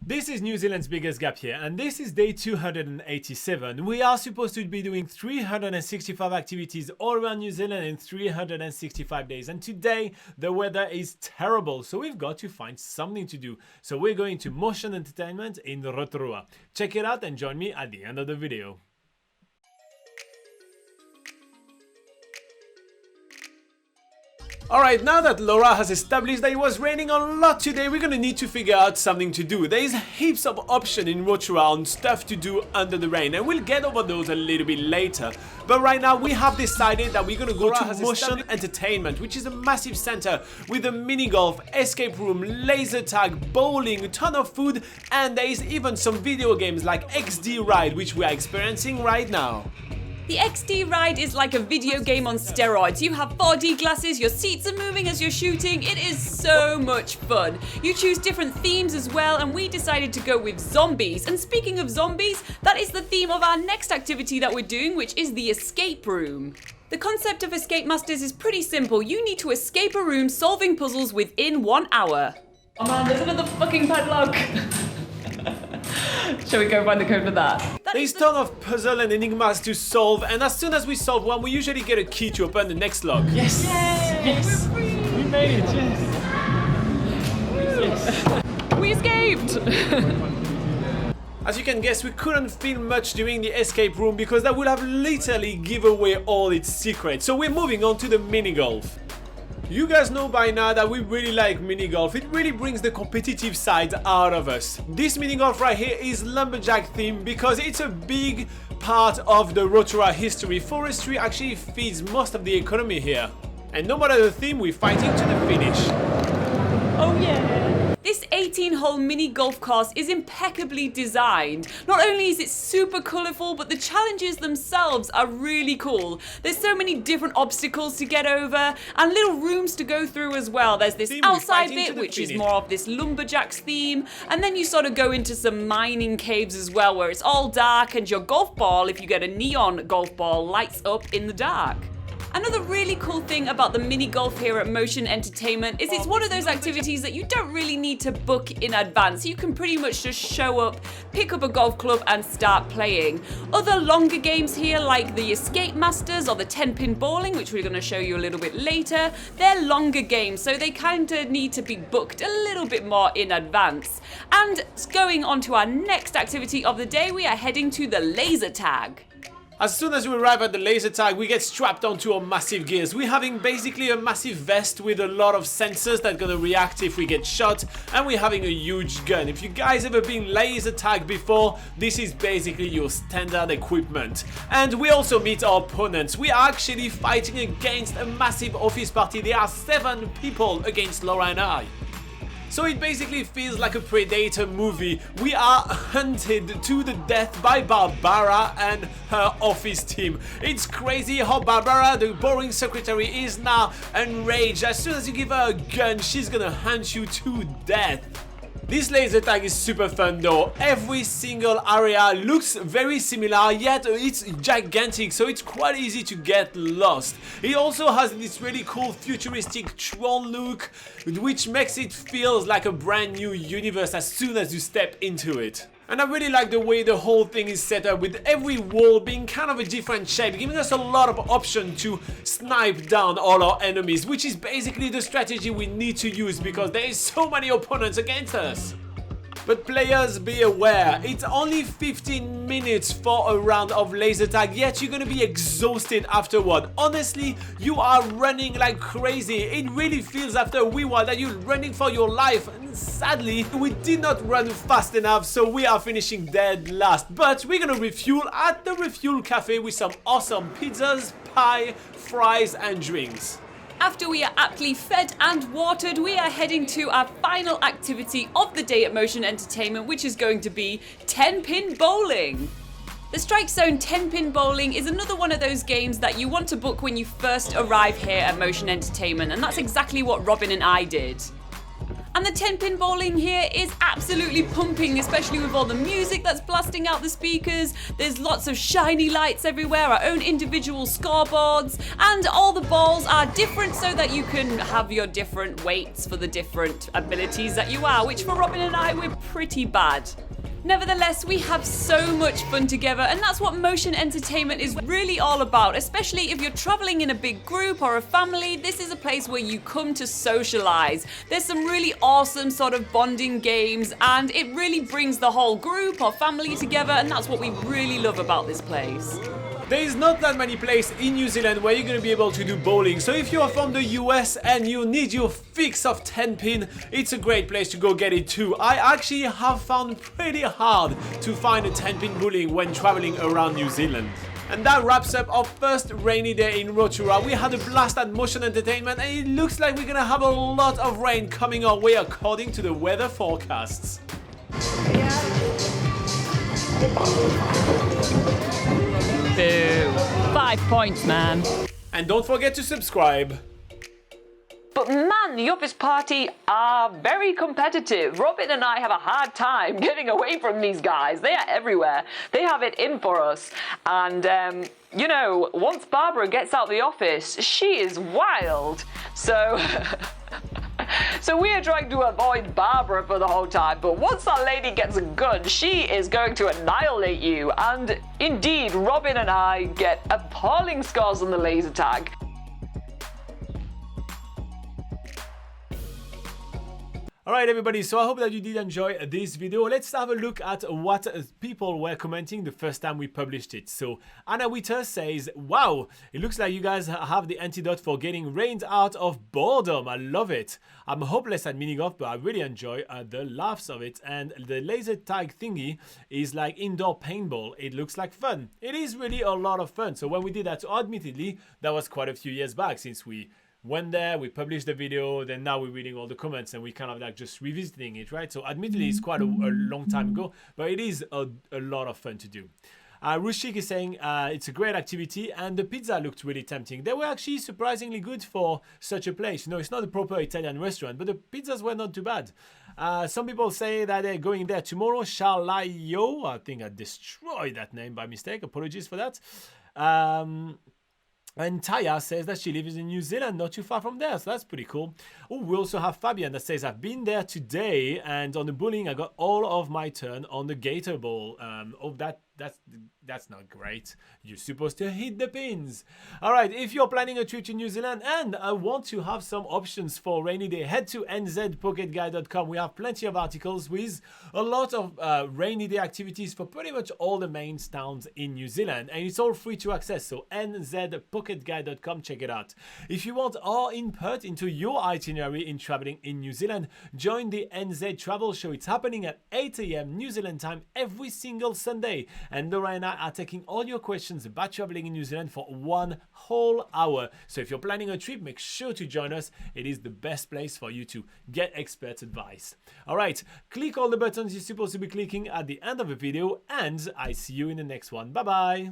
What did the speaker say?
This is New Zealand's biggest gap here, and this is day 287. We are supposed to be doing 365 activities all around New Zealand in 365 days, and today the weather is terrible, so we've got to find something to do. So we're going to Motion Entertainment in Rotorua. Check it out and join me at the end of the video. Alright, now that Laura has established that it was raining a lot today, we're gonna need to figure out something to do. There is heaps of options in Rotorua on stuff to do under the rain, and we'll get over those a little bit later. But right now we have decided that we're gonna go to Motion Entertainment, which is a massive center with a mini golf, escape room, laser tag, bowling, a ton of food, and there is even some video games like XD Ride, which we are experiencing right now. The XD Ride is like a video game on steroids. You have 4D glasses, your seats are moving as you're shooting. It is so much fun. You choose different themes as well, and we decided to go with zombies. And speaking of zombies, that is the theme of our next activity that we're doing, which is the escape room. The concept of Escape Masters is pretty simple. You need to escape a room solving puzzles within 1 hour. Oh man, there's another fucking padlock. Shall we go find the code for that? There's a ton of puzzle and enigmas to solve, and as soon as we solve one, we usually get a key to open the next lock. Yes! Yay! Yes! We made it, yes! We escaped! As you can guess, we couldn't film much during the escape room because that would have literally give away all its secrets, so we're moving on to the mini golf. You guys know by now that we really like mini golf. It really brings the competitive side out of us. This mini golf right here is lumberjack themed because it's a big part of the Rotorua history. Forestry actually feeds most of the economy here. And no matter the theme, we're fighting to the finish. Oh yeah! This 18-hole mini golf course is impeccably designed. Not only is it super colourful, but the challenges themselves are really cool. There's so many different obstacles to get over and little rooms to go through as well. There's this outside bit, which is more of this lumberjacks theme, and then you sort of go into some mining caves as well, where it's all dark and your golf ball, if you get a neon golf ball, lights up in the dark. Another really cool thing about the mini golf here at Motion Entertainment is it's one of those activities that you don't really need to book in advance. You can pretty much just show up, pick up a golf club and start playing. Other longer games here like the Escape Masters or the 10-pin bowling, which we're going to show you a little bit later, they're longer games, so they kind of need to be booked a little bit more in advance. And going on to our next activity of the day, we are heading to the laser tag. As soon as we arrive at the laser tag, we get strapped onto our massive gears. We're having basically a massive vest with a lot of sensors that are gonna react if we get shot, and we're having a huge gun. If you guys ever been laser tagged before, this is basically your standard equipment. And we also meet our opponents. We are actually fighting against a massive office party. There are 7 people against Laura and I. So it basically feels like a Predator movie. We are hunted to the death by Barbara and her office team. It's crazy how Barbara, the boring secretary, is now enraged. As soon as you give her a gun, she's gonna hunt you to death. This laser tag is super fun though. Every single area looks very similar, yet it's gigantic, so it's quite easy to get lost. It also has this really cool futuristic Tron look, which makes it feel like a brand new universe as soon as you step into it. And I really like the way the whole thing is set up, with every wall being kind of a different shape, giving us a lot of option to snipe down all our enemies, which is basically the strategy we need to use because there is so many opponents against us. But players, be aware, it's only 15 minutes for a round of laser tag, yet you're gonna be exhausted afterward. Honestly, you are running like crazy. It really feels after a wee while that you're running for your life. And sadly, we did not run fast enough, so we are finishing dead last. But we're gonna refuel at the Refuel Cafe with some awesome pizzas, pie, fries and drinks. After we are aptly fed and watered, we are heading to our final activity of the day at Motion Entertainment, which is going to be 10-pin bowling. The Strike Zone 10-pin bowling is another one of those games that you want to book when you first arrive here at Motion Entertainment, and that's exactly what Robin and I did. And the 10-pin bowling here is absolutely pumping, especially with all the music that's blasting out the speakers. There's lots of shiny lights everywhere, our own individual scoreboards, and all the balls are different so that you can have your different weights for the different abilities that you are, which for Robin and I, we're pretty bad. Nevertheless, we have so much fun together, and that's what motion entertainment is really all about, especially if you're traveling in a big group or a family. This is a place where you come to socialize. There's some really awesome sort of bonding games, and it really brings the whole group or family together, and that's what we really love about this place. There is not that many places in New Zealand where you're going to be able to do bowling, so if you're from the US and you need your fix of 10-pin, it's a great place to go get it too. I actually have found pretty hard to find a 10-pin bowling when traveling around New Zealand. And that wraps up our first rainy day in Rotorua. We had a blast at Motion Entertainment, and it looks like we're going to have a lot of rain coming our way according to the weather forecasts. Boo. 5 points, man. And don't forget to subscribe. But man, the Uppers Party are very competitive. Robin and I have a hard time getting away from these guys. They are everywhere. They have it in for us. And, you know, once Barbara gets out the office, she is wild. So... So we are trying to avoid Barbara for the whole time, but once that lady gets a gun, she is going to annihilate you. And indeed, Robin and I get appalling scores on the laser tag. Alright everybody, so I hope that you did enjoy this video. Let's have a look at what people were commenting the first time we published it. So Anna Witter says, wow, it looks like you guys have the antidote for getting rained out of boredom. I love it. I'm hopeless at mini-golf, but I really enjoy the laughs of it. And the laser tag thingy is like indoor paintball. It looks like fun. It is really a lot of fun. So when we did that, admittedly, that was quite a few years back since we went there, we published the video, then now we're reading all the comments and we kind of like just revisiting it, right? So admittedly, it's quite a long time ago, but it is a lot of fun to do. Rushik is saying it's a great activity and the pizza looked really tempting. They were actually surprisingly good for such a place. You know, it's not a proper Italian restaurant, but the pizzas were not too bad. Some people say that they're going there tomorrow. Shalayo, I think I destroyed that name by mistake. Apologies for that. And Taya says that she lives in New Zealand, not too far from there, so that's pretty cool. Oh, we also have Fabian that says, I've been there today, and on the bowling, I got all of my turn on the gator ball. That's not great. You're supposed to hit the pins. All right, if you're planning a trip to New Zealand and want to have some options for rainy day, head to nzpocketguide.com. We have plenty of articles with a lot of rainy day activities for pretty much all the main towns in New Zealand, and it's all free to access. So nzpocketguide.com, check it out. If you want our input into your itinerary in traveling in New Zealand, join the NZ Travel Show. It's happening at 8 AM New Zealand time every single Sunday. And Laura and I are taking all your questions about traveling in New Zealand for 1 whole hour. So if you're planning a trip, make sure to join us. It is the best place for you to get expert advice. All right, click all the buttons you're supposed to be clicking at the end of the video, and I see you in the next one. Bye-bye.